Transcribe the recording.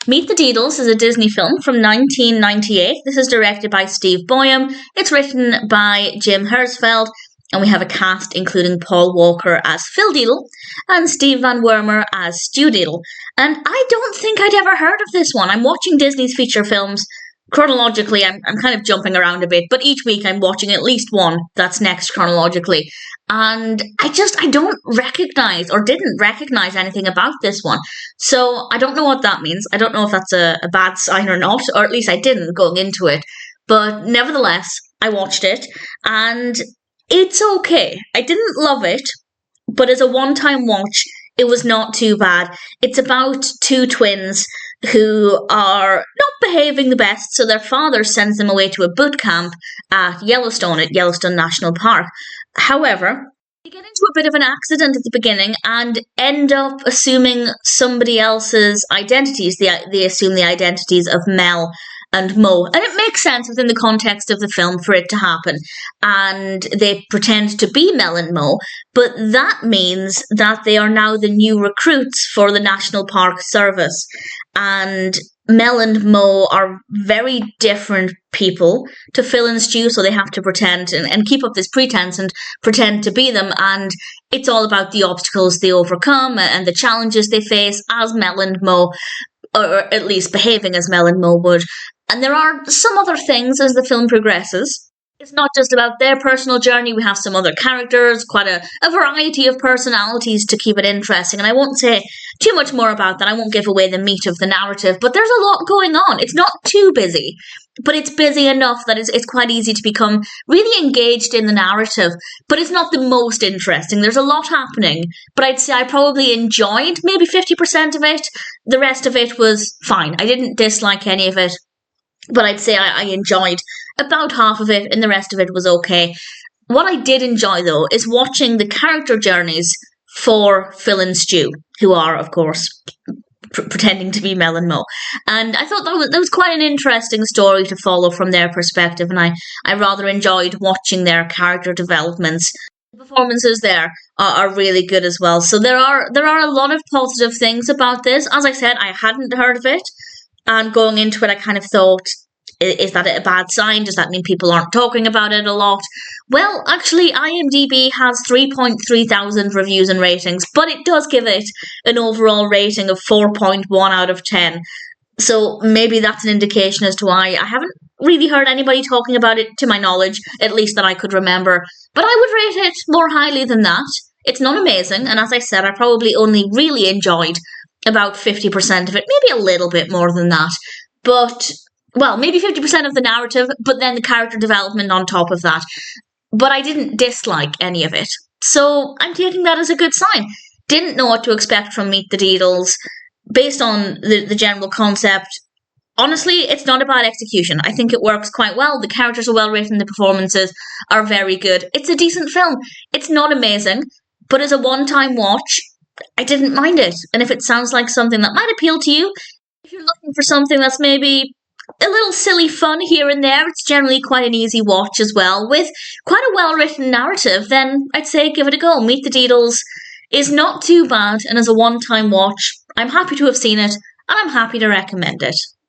Meet the Deedles is a Disney film from 1998. This is directed by Steve Boyum. It's written by Jim Herzfeld, and we have a cast including Paul Walker as Phil Deedle and Steve Van Wormer as Stu Deedle. And I don't think I'd ever heard of this one. I'm watching Disney's feature films. Chronologically, I'm kind of jumping around a bit, but each week I'm watching at least one that's next chronologically. And I don't recognize or didn't recognize anything about this one. So I don't know what that means. I don't know if that's a bad sign or not, or at least I didn't going into it. But nevertheless, I watched it and it's okay. I didn't love it, but as a one-time watch, it was not too bad. It's about two twins who are not behaving the best, so their father sends them away to a boot camp at Yellowstone National Park. However, they get into a bit of an accident at the beginning and end up assuming somebody else's identities. They assume the identities of Mel and Mo. And it makes sense within the context of the film for it to happen. And they pretend to be Mel and Mo, but that means that they are now the new recruits for the National Park Service. And Mel and Mo are very different people to Phil and Stu, so they have to pretend and keep up this pretense and pretend to be them. And it's all about the obstacles they overcome and the challenges they face as Mel and Mo, or at least behaving as Mel and Mo would. And there are some other things as the film progresses. It's not just about their personal journey. We have some other characters, quite a variety of personalities to keep it interesting. And I won't say too much more about that. I won't give away the meat of the narrative, but there's a lot going on. It's not too busy, but it's busy enough that it's quite easy to become really engaged in the narrative, but it's not the most interesting. There's a lot happening, but I'd say I probably enjoyed maybe 50% of it. The rest of it was fine. I didn't dislike any of it, but I'd say I enjoyed about half of it, and the rest of it was okay. What I did enjoy, though, is watching the character journeys for Phil and Stu, who are, of course, pretending to be Mel and Mo. And I thought that was quite an interesting story to follow from their perspective, and I rather enjoyed watching their character developments. The performances there are really good as well. So there are a lot of positive things about this. As I said, I hadn't heard of it, and going into it, I kind of thought, is that a bad sign? Does that mean people aren't talking about it a lot? Well, actually, IMDb has 3.3 thousand reviews and ratings, but it does give it an overall rating of 4.1 out of 10. So maybe that's an indication as to why I haven't really heard anybody talking about it, to my knowledge, at least that I could remember. But I would rate it more highly than that. It's not amazing, and as I said, I probably only really enjoyed about 50% of it, maybe a little bit more than that. But well, maybe 50% of the narrative, but then the character development on top of that. But I didn't dislike any of it. So I'm taking that as a good sign. Didn't know what to expect from Meet the Deedles. Based on the general concept, honestly, it's not a bad execution. I think it works quite well. The characters are well written. The performances are very good. It's a decent film. It's not amazing, but as a one-time watch, I didn't mind it. And if it sounds like something that might appeal to you, if you're looking for something that's maybe a little silly fun here and there, it's generally quite an easy watch as well, with quite a well-written narrative, then I'd say give it a go. Meet the Deedles is not too bad, and as a one-time watch, I'm happy to have seen it, and I'm happy to recommend it.